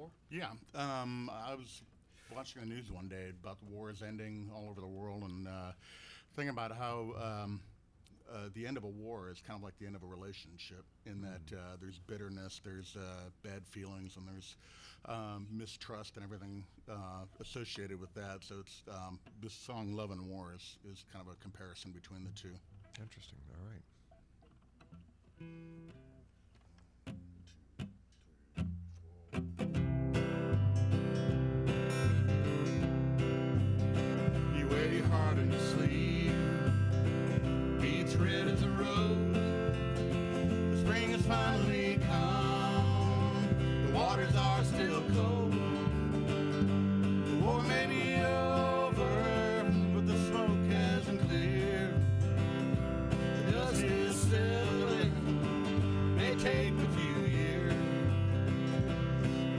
war? Yeah, I was watching the news one day about the wars ending all over the world, and thinking about how the end of a war is kind of like the end of a relationship, in that there's bitterness, there's bad feelings, and there's mistrust and everything associated with that. So it's this song "Love and War" is kind of a comparison between the two. Interesting. All right. You wear your heart in your sleeve, beats red as a rose. The spring has finally come, the waters are still cold. The war may be over, but the smoke hasn't cleared. The dust is settling, may take a few years.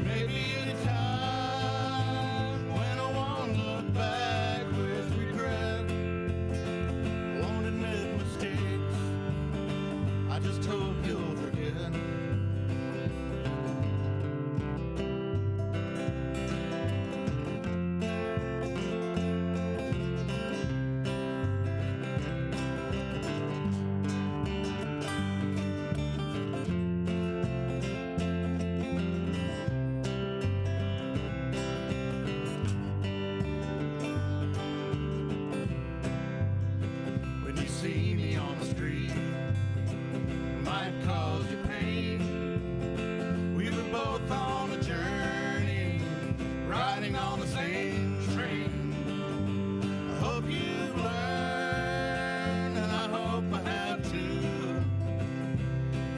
Maybe a time when I won't look back with regret. I won't admit mistakes, I just hope you'll forget. When you see me on the street, it might cause you pain. We were both on a journey, riding on the same train. I hope you've learned, and I hope I have too.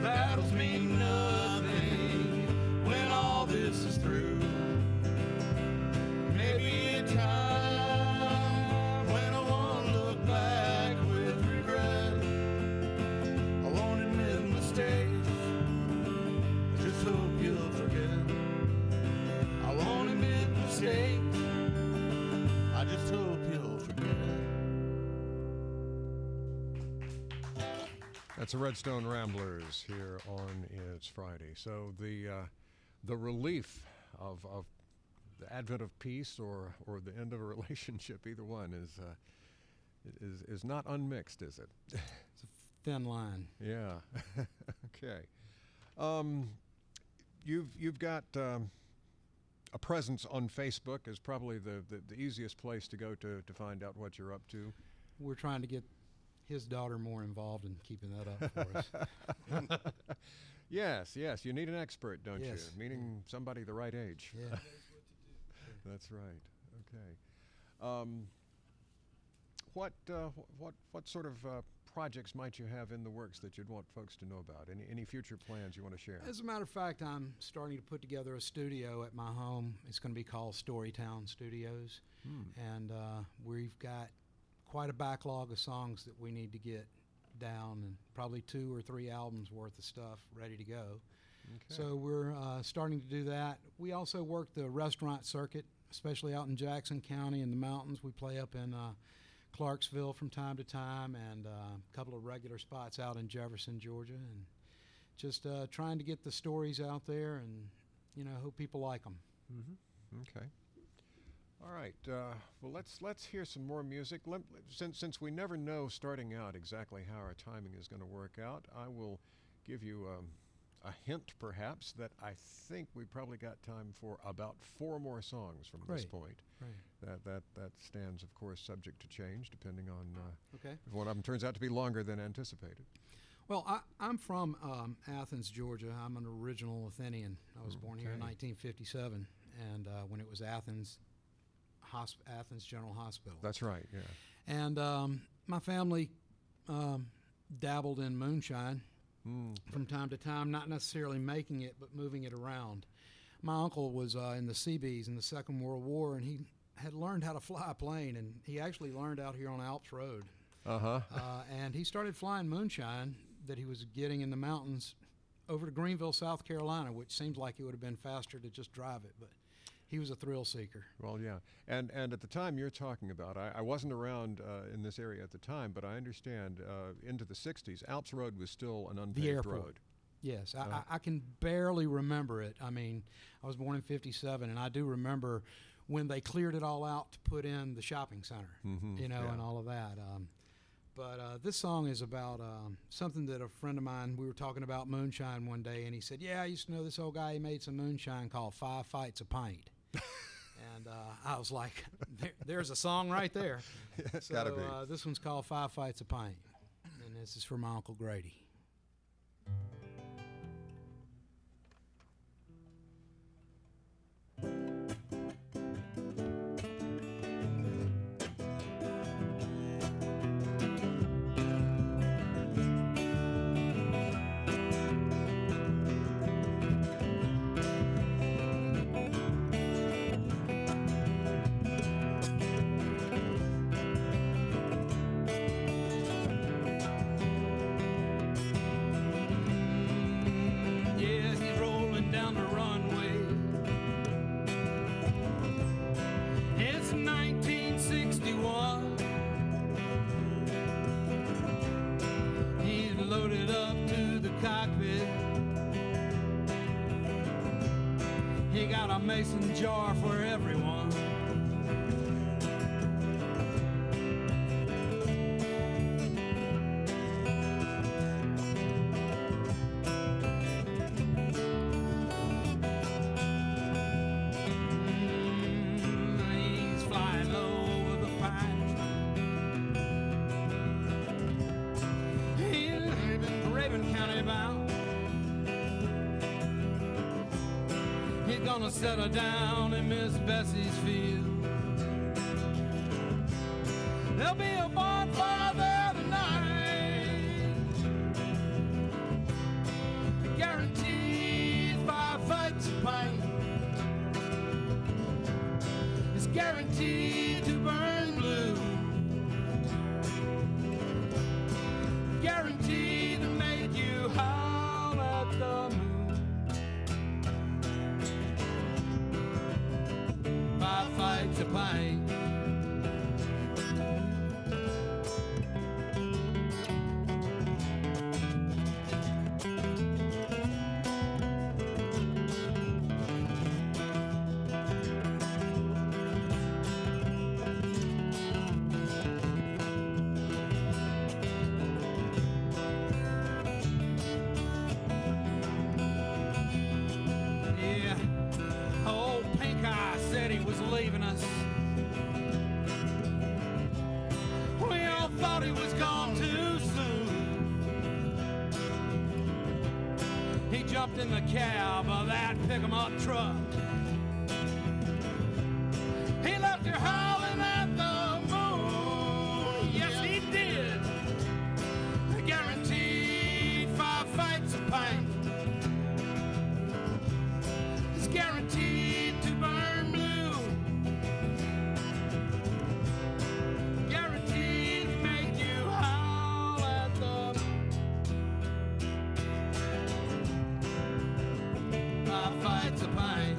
Battles mean nothing when all this is through. Maybe a time when I won't look back with regret. I won't admit mistakes, I just hope you'll forget. I won't admit mistakes, I just hope you'll forget. That's the Redstone Ramblers here on It's Friday. So the relief of the advent of peace or the end of a relationship, either one is not unmixed, is it? It's a thin line. Yeah. Okay. You've got a presence on Facebook is probably the easiest place to go to find out what you're up to. We're trying to get his daughter more involved in keeping that up for us. Yes. You need an expert, don't Yes. you? Meaning somebody the right age. Yeah. That's right. Okay. What sort of projects might you have in the works that you'd want folks to know about? Any future plans you want to share? As a matter of fact, I'm starting to put together a studio at my home. It's going to be called Storytown Studios. And we've got quite a backlog of songs that we need to get down, and probably 2 or 3 albums worth of stuff ready to go. Okay. So we're starting to do that. We also work the restaurant circuit, especially out in Jackson County in the mountains. We play up in Clarksville from time to time, and a couple of regular spots out in Jefferson, Georgia, and just trying to get the stories out there, and hope people like them. Mm-hmm. Okay. All right. Well, let's hear some more music. Since we never know starting out exactly how our timing is going to work out, I will give you a hint, perhaps, that I think we probably got time for about 4 more songs from this point. Right. That stands, of course, subject to change depending on Okay. if one of them turns out to be longer than anticipated. Well, I'm from Athens, Georgia. I'm an original Athenian. I was born here in 1957, and when it was Athens General Hospital. That's right, yeah. And my family dabbled in moonshine from time to time, not necessarily making it, but moving it around. My uncle was in the Seabees in the Second World War, and he had learned how to fly a plane, and he actually learned out here on Alps Road. And he started flying moonshine that he was getting in the mountains over to Greenville, South Carolina, which seems like it would have been faster to just drive it, but he was a thrill seeker. Well, yeah. And at the time you're talking about, I wasn't around in this area at the time, but I understand into the 60s, Alps Road was still an unpaved road. Yes, I can barely remember it. I mean, I was born in '57, and I do remember when they cleared it all out to put in the shopping center, and all of that. But this song is about something that a friend of mine, we were talking about moonshine one day, and he said, yeah, I used to know this old guy, he made some moonshine called 5 Fights a Pint. And I was like, there's a song right there. It's gotta be. This one's called 5 Fights a Pint, and this is for my Uncle Grady. He got a mason jar for everyone. He's flying low over the pine tree. He's Raven County bound. He's gonna settle down in Miss Bessie's field. There'll be a bonfire there tonight. Guaranteed 5 fights a pint. It's guaranteed to burn blue. Guaranteed to make you howl at the moon. 5 fights a pint. Leaving us. We all thought he was gone too soon. He jumped in the cab of that pick-em-up truck. He left her howling at the moon. Yes, he did. Guaranteed 5 fights a pint. It's guaranteed to burn blue. Fights a pint.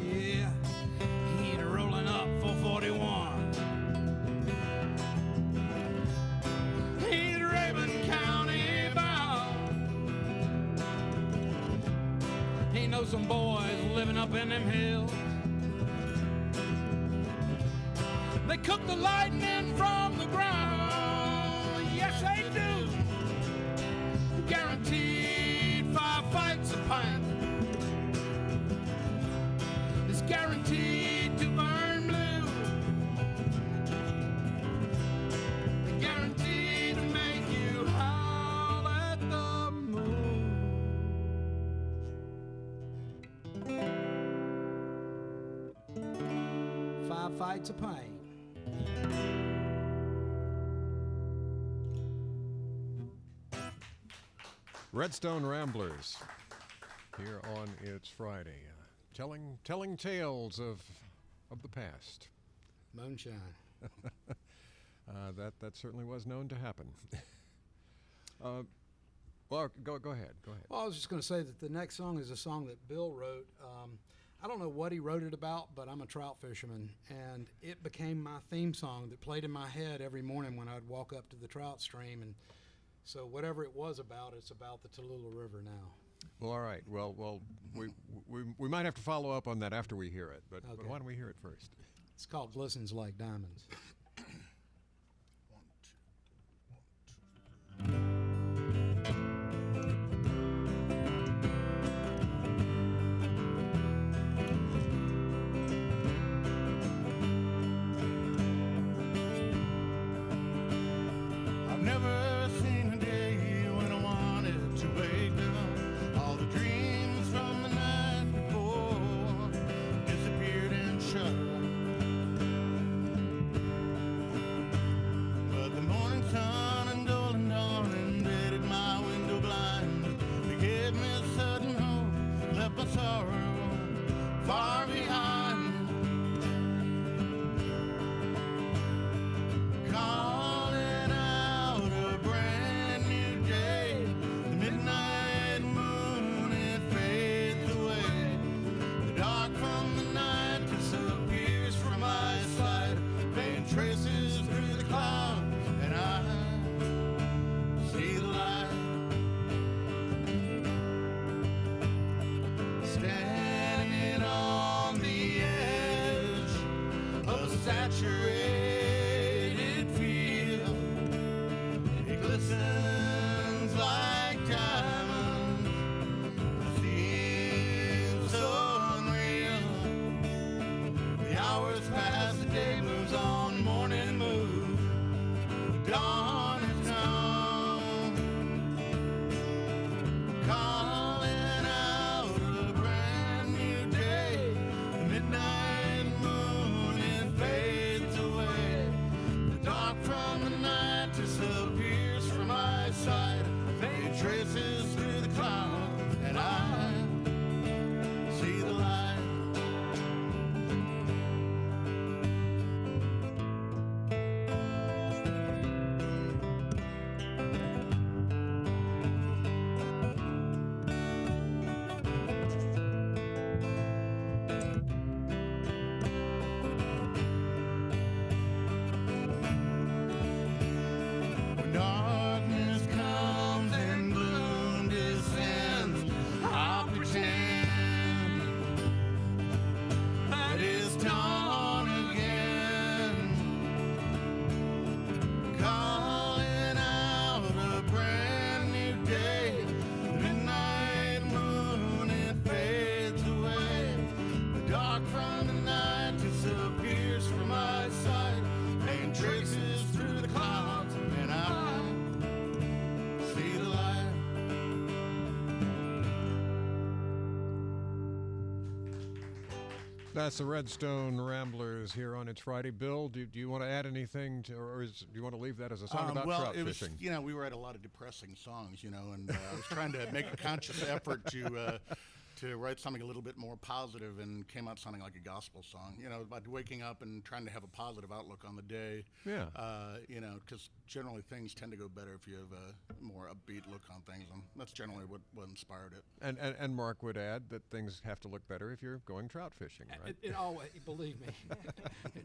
Yeah, he's rolling up for 41. Know some boys living up in them hills. They cook the lightning from the ground. Yes, they do. Guaranteed 5 fights a pint. It's guaranteed to burn blue. Guaranteed to make you howl at the moon. 5 fights a pint. Redstone Ramblers here on It's Friday, telling tales of of the past. Moonshine. That certainly was known to happen. Well, go ahead. Go ahead. Well, I was just going to say that the next song is a song that Bill wrote. I don't know what he wrote it about, but I'm a trout fisherman, and it became my theme song that played in my head every morning when I'd walk up to the trout stream. And so whatever it was about, it's about the Tallulah River now. Well, all right. Well, we might have to follow up on that after we hear it, but why don't we hear it first? It's called Glistens Like Diamonds. I've never seen a day when I wanted to wake up. All the dreams from the night before disappeared and shut up. But the morning sun and golden dawn invaded my window blind. They gave me a sudden hope, left my sorrow far behind. Calling out a brand new day. The midnight moon, it fades away. The dark from the night disappears from my sight. Faint traces through the clouds, and I see the light. Standing on the edge of a saturated field, it glistens like diamonds. It seems so unreal. The hours pass, the day moves on, morning moves, the dawn has come. Calling out a brand new day. The midnight moon, it fades away. The dark from the night disappears from my sight. Faint traces through the clouds, and I see the light. When darkness comes and gloom descends, I'll pretend that it's dawn again. Calling out a brand new day. The midnight moon, it fades away. The dark from the night disappears from my sight. Faint traces through the clouds, and I see the light. That's the Redstone Ramblers here on It's Friday. Bill, do you want to add anything to, or do you want to leave that as a song about well, trout it was, fishing? we were at a lot of depressing songs, and I was trying to make a conscious effort to write something a little bit more positive, and came out sounding like a gospel song. About waking up and trying to have a positive outlook on the day. Yeah. Because generally things tend to go better if you have a more upbeat look on things, and that's generally what inspired it. And Mark would add that things have to look better if you're going trout fishing, right? It always, believe me,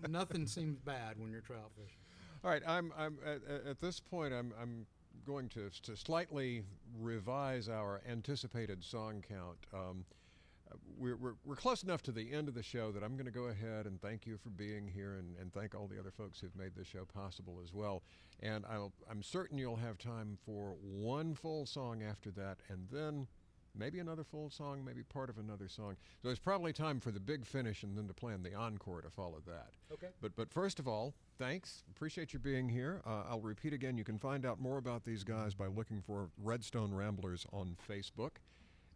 nothing seems bad when you're trout fishing. All right, I'm at this point I'm going to slightly revise our anticipated song count. We're close enough to the end of the show that I'm going to go ahead and thank you for being here, and thank all the other folks who've made this show possible as well. And I'm certain you'll have time for one full song after that, and then maybe another full song, maybe part of another song. So it's probably time for the big finish, and then to plan the encore to follow that. Okay. But first of all, thanks. Appreciate you being here. I'll repeat again, you can find out more about these guys by looking for Redstone Ramblers on Facebook,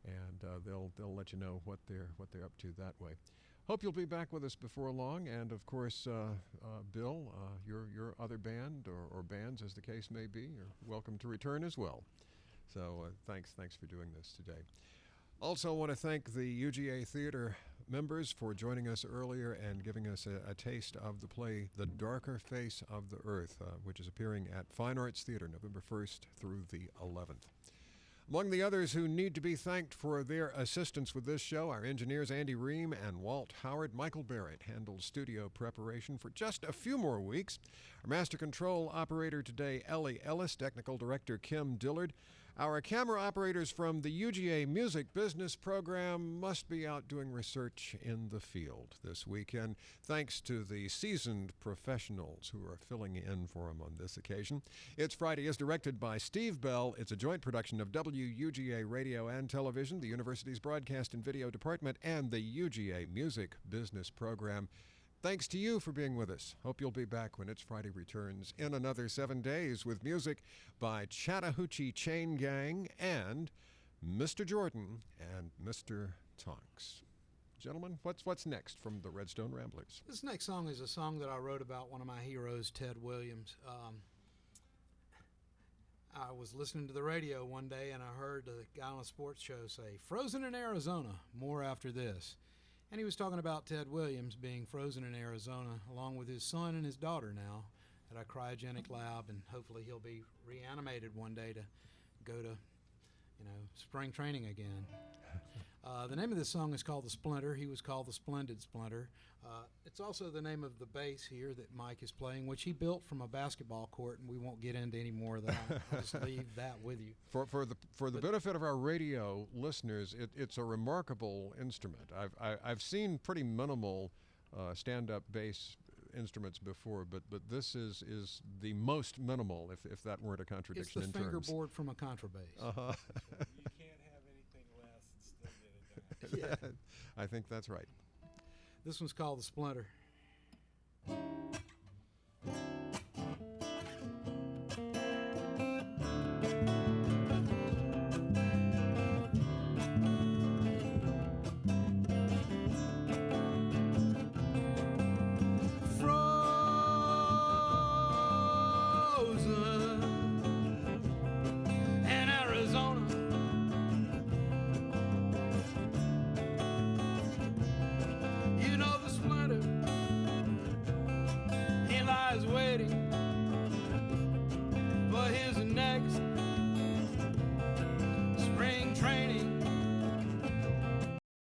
and they'll let you know what they're up to that way. Hope you'll be back with us before long, and of course, Bill, your other band or bands, as the case may be, are welcome to return as well. So thanks for doing this today. Also, want to thank the UGA Theater members for joining us earlier and giving us a taste of the play The Darker Face of the Earth, which is appearing at Fine Arts Theater November 1st through the 11th. Among the others who need to be thanked for their assistance with this show, our engineers Andy Ream and Walt Howard. Michael Barrett handled studio preparation for just a few more weeks. Our master control operator today, Ellie Ellis, technical director Kim Dillard. Our camera operators from the UGA Music Business Program must be out doing research in the field this weekend, thanks to the seasoned professionals who are filling in for them on this occasion. It's Friday is directed by Steve Bell. It's a joint production of WUGA Radio and Television, the university's Broadcast and Video Department, and the UGA Music Business Program. Thanks to you for being with us. Hope you'll be back when It's Friday returns in another 7 days with music by Chattahoochee Chain Gang and Mr. Jordan and Mr. Tonks. Gentlemen, what's next from the Redstone Ramblers? This next song is a song that I wrote about one of my heroes, Ted Williams. I was listening to the radio one day and I heard the guy on a sports show say, "Frozen in Arizona, more after this." And he was talking about Ted Williams being frozen in Arizona, along with his son and his daughter now at a cryogenic lab, and hopefully he'll be reanimated one day to go to, spring training again. The name of this song is called The Splinter. He was called the Splendid Splinter. It's also the name of the bass here that Mike is playing, which he built from a basketball court, and we won't get into any more of that. I'll just leave that with you. For the benefit of our radio listeners, it's a remarkable instrument. I've seen pretty minimal stand-up bass instruments before, but this is the most minimal, if that weren't a contradiction in terms. It's the fingerboard from a contrabass. Uh-huh. You can't have anything less and still get it done. I think that's right. This one's called The Splinter.